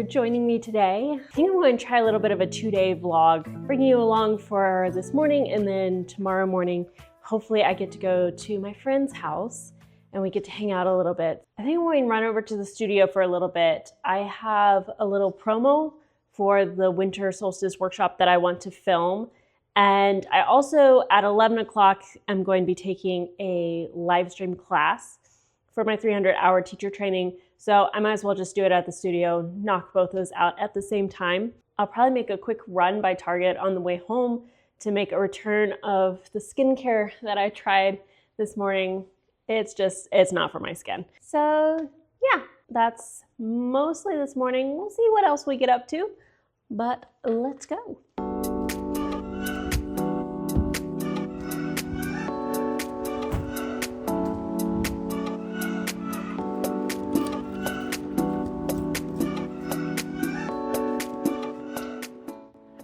for joining me today. I think I'm going to try a little bit of a 2-day vlog, bringing you along for this morning, and then tomorrow morning, hopefully I get to go to my friend's house and we get to hang out a little bit. I think I'm going to run over to the studio for a little bit. I have a little promo for the winter solstice workshop that I want to film. And I also, at 11 o'clock, am going to be taking a live stream class for my 300-hour teacher training. So I might as well just do it at the studio, knock both those out at the same time. I'll probably make a quick run by Target on the way home to make a return of the skincare that I tried this morning. It's not for my skin. So yeah, that's mostly this morning. We'll see what else we get up to, but let's go.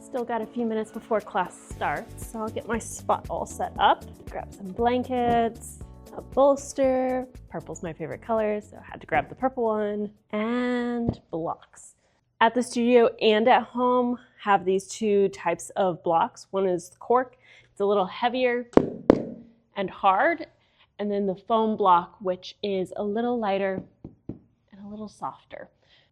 Still got a few minutes before class starts, so I'll get my spot all set up. Grab some blankets, a bolster. Purple's my favorite color, so I had to grab the purple one, and blocks. At the studio and at home, have these two types of blocks. One is cork, it's a little heavier and hard, and then the foam block, which is a little lighter and a little softer.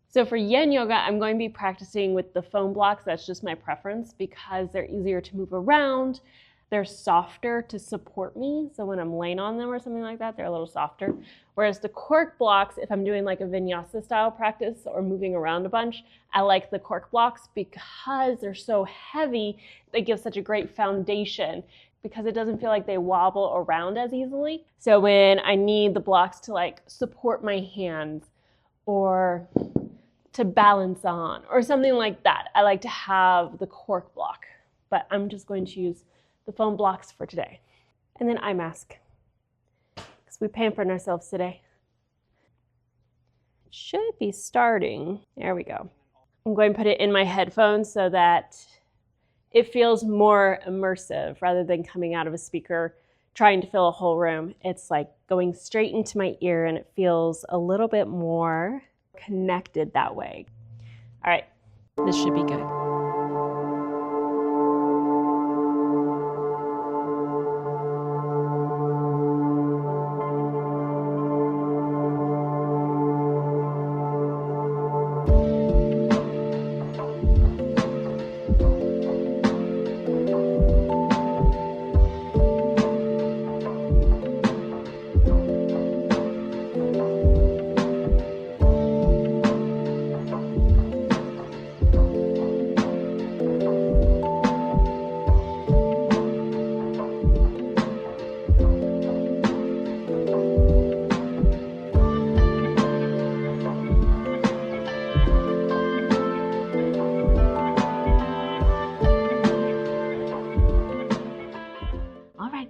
So for yin yoga, I'm going to be practicing with the foam blocks. That's just my preference because they're easier to move around. They're softer to support me. So when I'm laying on them or something like that, they're a little softer. Whereas the cork blocks, if I'm doing like a vinyasa style practice or moving around a bunch, I like the cork blocks because they're so heavy. They give such a great foundation because it doesn't feel like they wobble around as easily. So when I need the blocks to like support my hands or to balance on or something like that, I like to have the cork block, but I'm just going to use the foam blocks for today. And then eye mask, because we pampered ourselves today. It should be starting. There we go. I'm going to put it in my headphones so that it feels more immersive rather than coming out of a speaker trying to fill a whole room. It's like going straight into my ear and it feels a little bit more connected that way. All right, this should be good.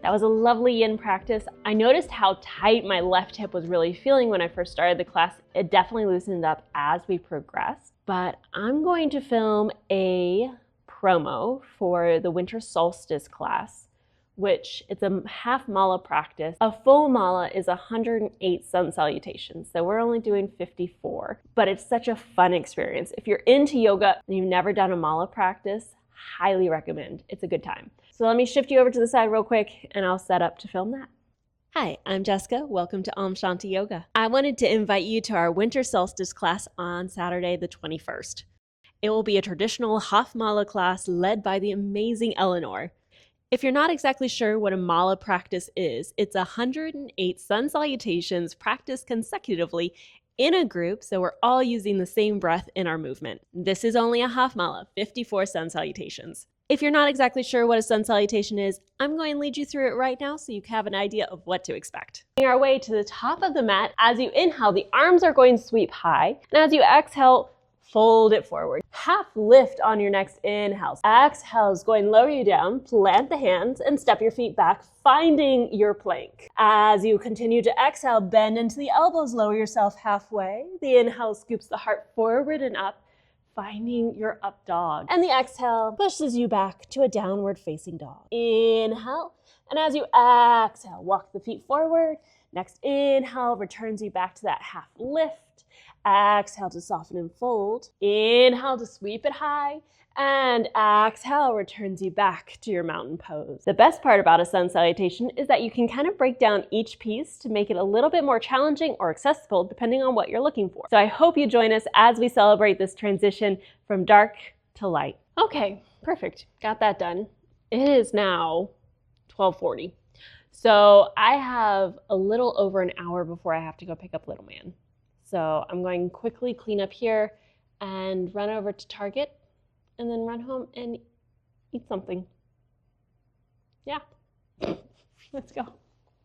That was a lovely yin practice. I noticed how tight my left hip was really feeling when I first started the class. It definitely loosened up as we progressed, but I'm going to film a promo for the winter solstice class, which it's a half mala practice. A full mala is 108 sun salutations, so we're only doing 54, but it's such a fun experience. If you're into yoga and you've never done a mala practice, highly recommend. It's a good time. So let me shift you over to the side real quick and I'll set up to film that. Hi, I'm Jessica. Welcome to Om Shanti Yoga. I wanted to invite you to our winter solstice class on Saturday the 21st. It will be a traditional half mala class led by the amazing Eleanor. If you're not exactly sure what a mala practice is, it's 108 sun salutations practiced consecutively in a group, so we're all using the same breath in our movement. This is only a half mala, 54 sun salutations. If you're not exactly sure what a sun salutation is, I'm going to lead you through it right now so you have an idea of what to expect. Making our way to the top of the mat, as you inhale, the arms are going to sweep high, and as you exhale, fold it forward. Half lift on your next inhale. Exhale is going to lower you down, plant the hands, and step your feet back, finding your plank. As you continue to exhale, bend into the elbows, lower yourself halfway. The inhale scoops the heart forward and up, finding your up dog. And the exhale pushes you back to a downward facing dog. Inhale, and as you exhale, walk the feet forward. Next inhale returns you back to that half lift. Exhale to soften and fold. Inhale to sweep it high. And exhale returns you back to your mountain pose. The best part about a sun salutation is that you can kind of break down each piece to make it a little bit more challenging or accessible depending on what you're looking for. So I hope you join us as we celebrate this transition from dark to light. Okay, perfect. Got that done. It is now 12:40. So I have a little over an hour before I have to go pick up little man. So I'm going to quickly clean up here and run over to Target and then run home and eat something. Yeah, let's go.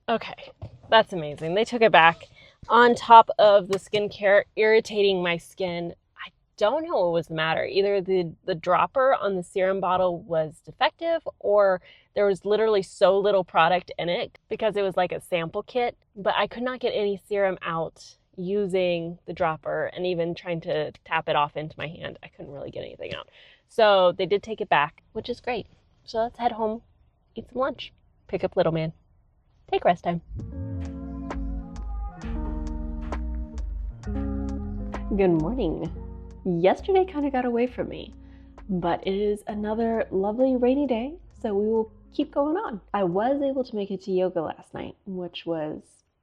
Okay, that's amazing. They took it back. On top of the skincare irritating my skin, I don't know what was the matter. Either the dropper on the serum bottle was defective, or there was literally so little product in it because it was like a sample kit, but I could not get any serum out using the dropper, and even trying to tap it off into my hand, I couldn't really get anything out. So they did take it back, which is great. So let's head home, eat some lunch, pick up little man, take rest time. Good morning. Yesterday kind of got away from me, but it is another lovely rainy day, so we will keep going on. I was able to make it to yoga last night, which was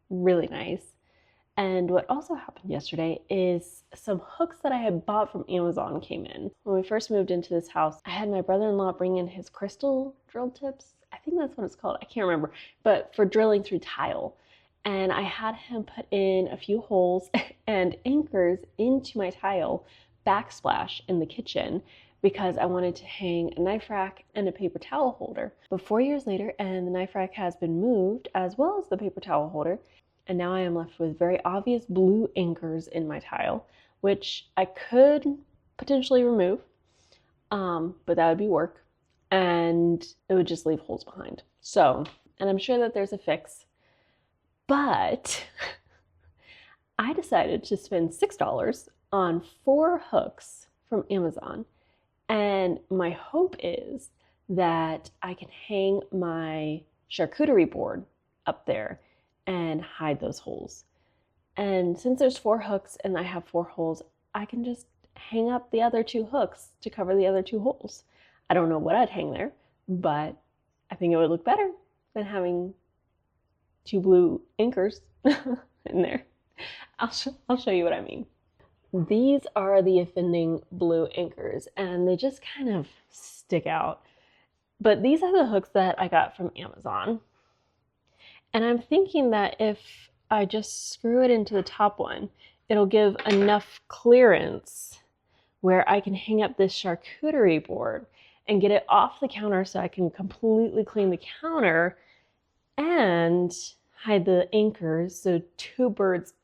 really nice. And what also happened yesterday is some hooks that I had bought from Amazon came in. When we first moved into this house, I had my brother-in-law bring in his crystal drill tips. I think that's what it's called. I can't remember. But for drilling through tile. And I had him put in a few holes and anchors into my tile backsplash in the kitchen because I wanted to hang a knife rack and a paper towel holder. But 4 years later, and the knife rack has been moved as well as the paper towel holder. And now I am left with very obvious blue anchors in my tile, which I could potentially remove, but that would be work, and it would just leave holes behind. So, and I'm sure that there's a fix, but I decided to spend $6 on 4 hooks from Amazon, and my hope is that I can hang my charcuterie board up there and hide those holes. And since there's 4 hooks and I have 4 holes, I can just hang up the other 2 hooks to cover the other 2 holes. I don't know what I'd hang there, but I think it would look better than having 2 blue anchors in there. I'll show you what I mean. These are the offending blue anchors, and they just kind of stick out. But these are the hooks that I got from Amazon. And I'm thinking that if I just screw it into the top one, it'll give enough clearance where I can hang up this charcuterie board and get it off the counter so I can completely clean the counter and hide the anchors. So 2 birds,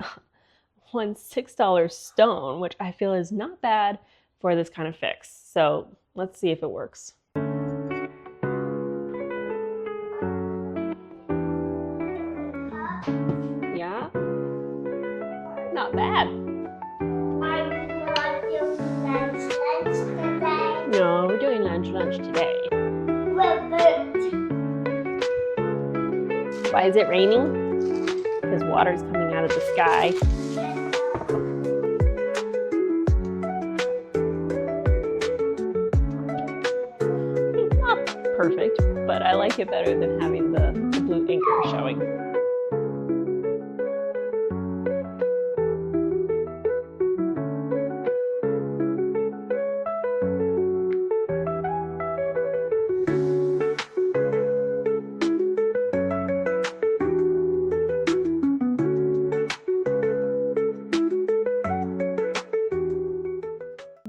one $6 stone, which I feel is not bad for this kind of fix. So let's see if it works. Yeah? Not bad. No, we're doing lunch today. Why is it raining? Because water's coming out of the sky. It's not perfect, but I like it better than having the blue anchor showing.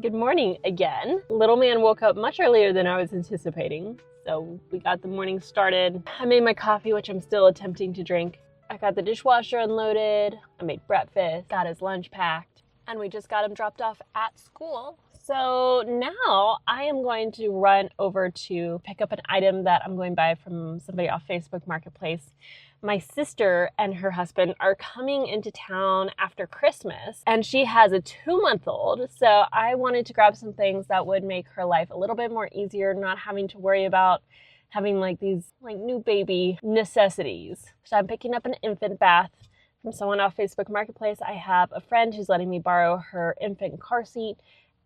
Good morning again. Little man woke up much earlier than I was anticipating, so we got the morning started. I made my coffee, which I'm still attempting to drink. I got the dishwasher unloaded, I made breakfast, got his lunch packed, and we just got him dropped off at school. So now I am going to run over to pick up an item that I'm going to buy from somebody off Facebook Marketplace. My sister and her husband are coming into town after Christmas, and she has a 2-month-old. So I wanted to grab some things that would make her life a little bit more easier, not having to worry about having like these like new baby necessities. So I'm picking up an infant bath from someone off Facebook Marketplace. I have a friend who's letting me borrow her infant car seat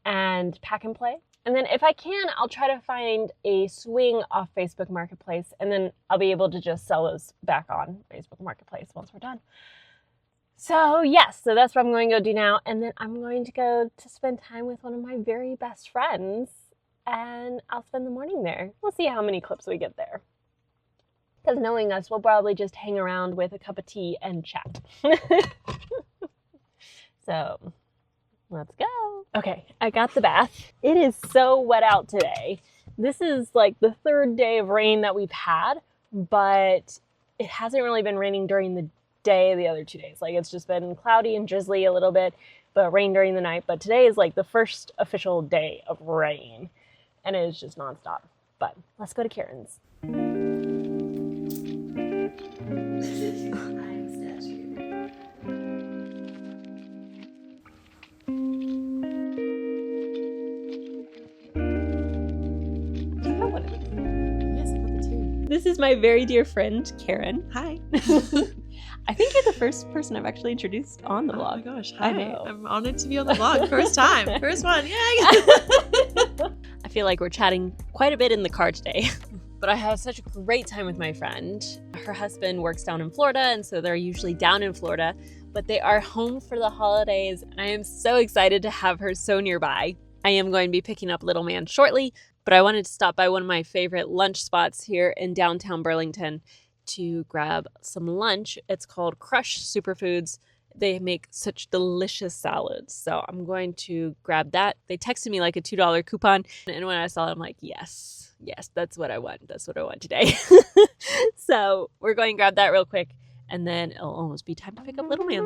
and pack and play. And then if I can, I'll try to find a swing off Facebook Marketplace, and then I'll be able to just sell those back on Facebook Marketplace once we're done. So yes, so that's what I'm going to go do now. And then I'm going to go to spend time with one of my very best friends, and I'll spend the morning there. We'll see how many clips we get there. Because knowing us, we'll probably just hang around with a cup of tea and chat. So let's go. Okay, I got the bath. It is so wet out today. This is like the third day of rain that we've had, but it hasn't really been raining during the day the other 2 days. Like, it's just been cloudy and drizzly a little bit, but rain during the night. But today is like the first official day of rain, and it is just nonstop. But let's go to Karen's. This is my very dear friend, Karen. Hi. I think you're the first person I've actually introduced on the vlog. Oh my gosh, hi. I'm honored to be on the vlog. First time. First one, yay! I feel like we're chatting quite a bit in the car today. But I have such a great time with my friend. Her husband works down in Florida, and so they're usually down in Florida. But they are home for the holidays, and I am so excited to have her so nearby. I am going to be picking up little man shortly, but I wanted to stop by one of my favorite lunch spots here in downtown Burlington to grab some lunch. It's called Crush Superfoods. They make such delicious salads. So I'm going to grab that. They texted me like a $2 coupon. And when I saw it, I'm like, yes, that's what I want. That's what I want today. So we're going to grab that real quick, and then it'll almost be time to pick up little man.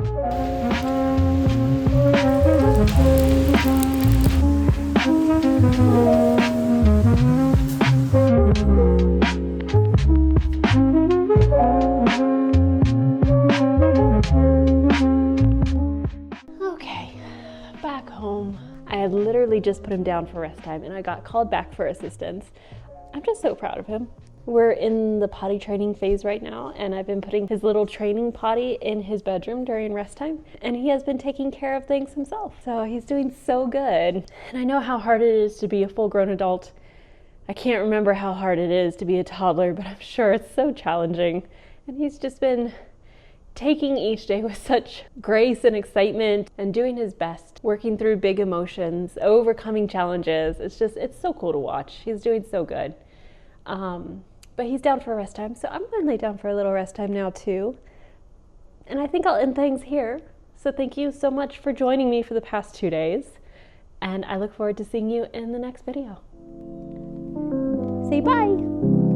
Okay, back home. I had literally just put him down for rest time, and I got called back for assistance. I'm just so proud of him. We're in the potty training phase right now, and I've been putting his little training potty in his bedroom during rest time, and he has been taking care of things himself. So he's doing so good. And I know how hard it is to be a full-grown adult. I can't remember how hard it is to be a toddler, but I'm sure it's so challenging. And he's just been taking each day with such grace and excitement and doing his best, working through big emotions, overcoming challenges. It's so cool to watch. He's doing so good. But he's down for rest time, so I'm going to lay down for a little rest time now too. And I think I'll end things here. So thank you so much for joining me for the past 2 days. And I look forward to seeing you in the next video. Say bye.